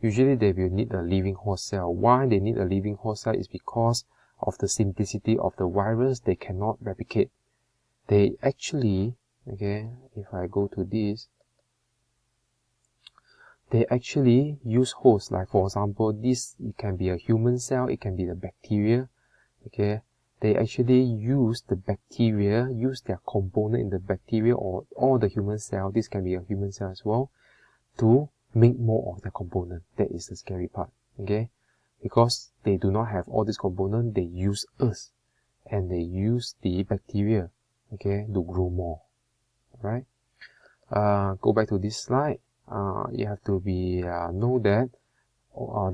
Usually they will need a living host cell. Why they need a living host cell is because of the simplicity of the virus. They cannot replicate. They actually, okay, if I go to this, they actually use hosts, like for example, this, it can be a human cell, it can be the bacteria, okay. They actually use the bacteria, use their component in the bacteria or the human cell, this can be a human cell as well, to make more of the component. That is the scary part, okay? Because they do not have all these components, they use us, and they use the bacteria, okay, to grow more, right? Go back to this slide. You have to know that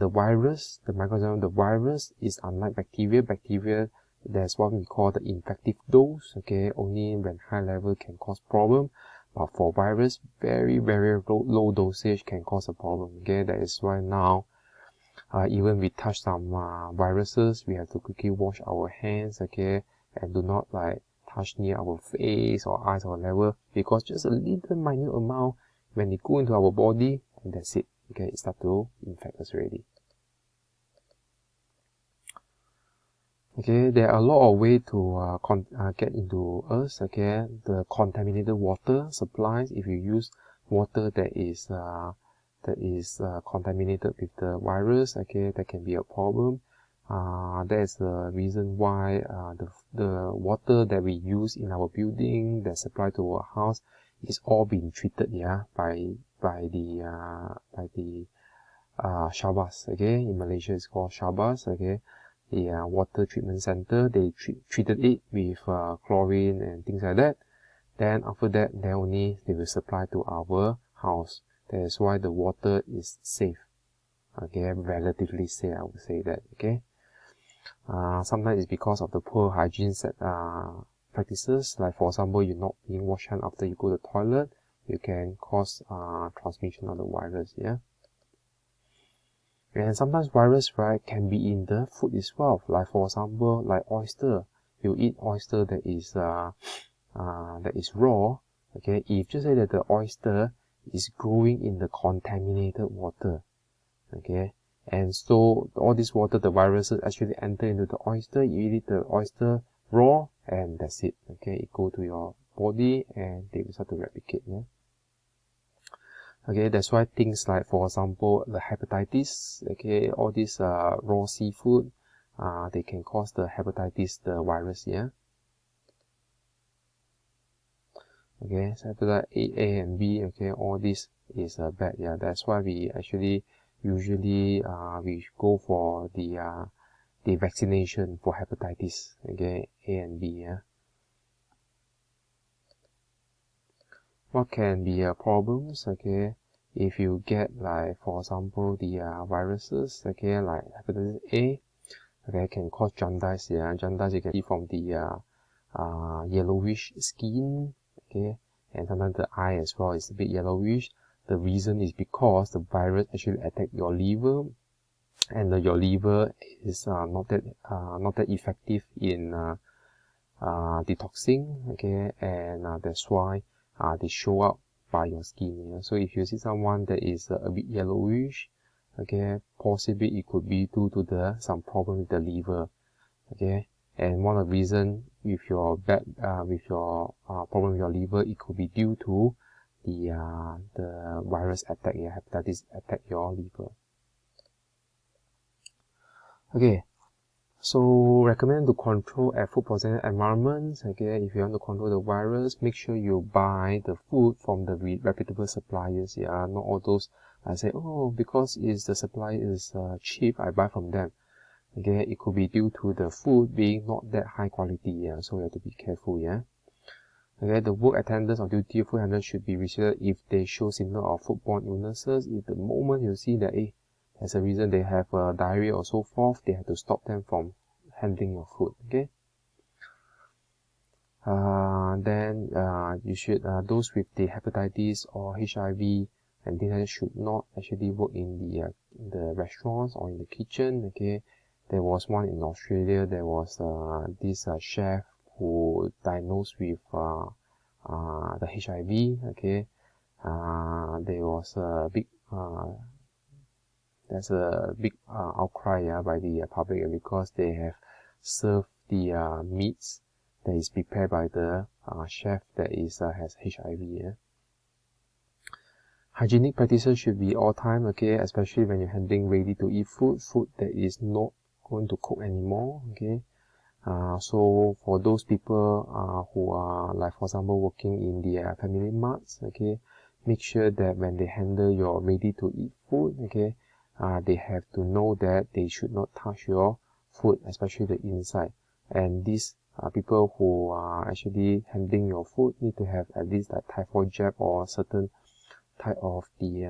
the virus, the microorganism, the virus is unlike bacteria. Bacteria, there's what we call the infective dose, okay, only when high level can cause problem, but for virus, very low dosage can cause a problem, okay. That is why now even we touch some viruses, we have to quickly wash our hands, okay, and do not like touch near our face or eyes or whatever, because just a little minute amount, when it go into our body, and that's it, okay, it start to infect us already. Okay, there are a lot of ways to get into us, okay. The contaminated water supplies, if you use water that is contaminated with the virus, okay, that can be a problem. That is the reason why the water that we use in our building that supply to our house is all being treated by the Shabas. Okay, in Malaysia it's called Shabas. Okay, the water treatment center, they treated it with chlorine and things like that. Then after that, then only they will supply to our house. That is why the water is safe. Okay, relatively safe, I would say that. Okay. Sometimes it's because of the poor hygiene practices. Like for example, you're not being washed hand after you go to the toilet, you can cause transmission of the virus. Yeah. And sometimes virus, right, can be in the food as well. Like for example, like oyster. You eat oyster that is raw. Okay, if just say that the oyster is growing in the contaminated water. Okay. And so all this water, the viruses actually enter into the oyster. You eat the oyster raw, and that's it. Okay, it go to your body and they will start to replicate. Yeah. Okay, that's why things like, for example, the hepatitis. Okay, all this raw seafood, they can cause the hepatitis, the virus. Yeah. Okay, so hepatitis A and B. Okay, all this is bad. Yeah, that's why we actually usually we go for the vaccination for hepatitis, okay, A and B. Yeah. What can be problems? Okay, if you get, like for example, the viruses, okay, like hepatitis A, okay, can cause jaundice. Yeah, jaundice you can see from the yellowish skin, okay, and sometimes the eye as well is a bit yellowish. The reason is because the virus actually attack your liver, and your liver is not that effective in detoxing. Okay, and that's why they show up by your skin. Yeah? So if you see someone that is a bit yellowish, okay, possibly it could be due to some problem with the liver. Okay, and one of the reason with your problem with your liver, it could be due to the virus attack. Yeah, hepatitis attack your liver. Okay, so recommend to control at food processing environments. Okay, if you want to control the virus, make sure you buy the food from the reputable suppliers. Yeah, not all those I say, oh, because the supply is cheap, I buy from them. Okay, it could be due to the food being not that high quality. Yeah, so you have to be careful. Yeah. Okay, the work attendants or duty food handlers should be registered if they show symptoms of foodborne illnesses. If the moment you see that there's a reason they have diarrhea or so forth, they have to stop them from handling your food. Okay. Then you should those with the hepatitis or HIV and things like that should not actually work in the restaurants or in the kitchen. Okay. There was one in Australia. There was this chef who diagnosed with the HIV. Okay, there was a big outcry by the public because they have served the meats that is prepared by the chef that has HIV. Yeah. Hygienic practices should be all time. Okay, especially when you're handling ready to eat food that is not going to cook anymore. Okay, so for those people who are, like for example, working in the family marts, okay, make sure that when they handle your ready to eat food, okay, they have to know that they should not touch your food, especially the inside. And these people who are actually handling your food need to have at least like typhoid jab or certain type of the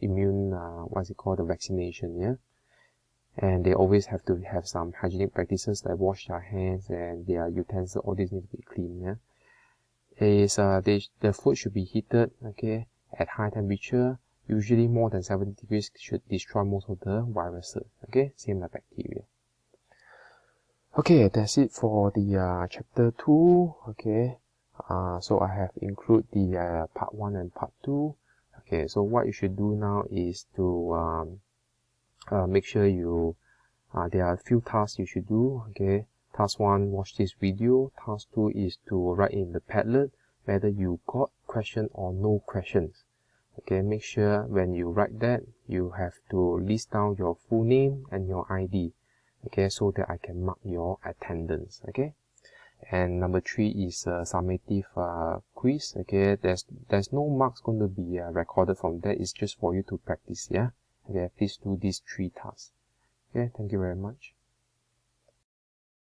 immune the vaccination. Yeah. And they always have to have some hygienic practices like wash their hands and their utensils. All these need to be clean. Yeah, the food should be heated, okay, at high temperature. Usually more than 70 degrees should destroy most of the viruses. Okay, same like bacteria. Okay, that's it for the chapter 2. Okay, so I have included the part 1 and part 2. Okay, so what you should do now is to make sure you there are a few tasks you should do. Okay, task 1, watch this video. Task 2 is to write in the Padlet whether you got question or no questions. Okay, make sure when you write that you have to list down your full name and your ID. okay, so that I can mark your attendance. Okay, and number 3 is a summative quiz. Okay, there's no marks going to be recorded from that. It's just for you to practice. Yeah, okay, please do these 3 tasks. Okay, thank you very much.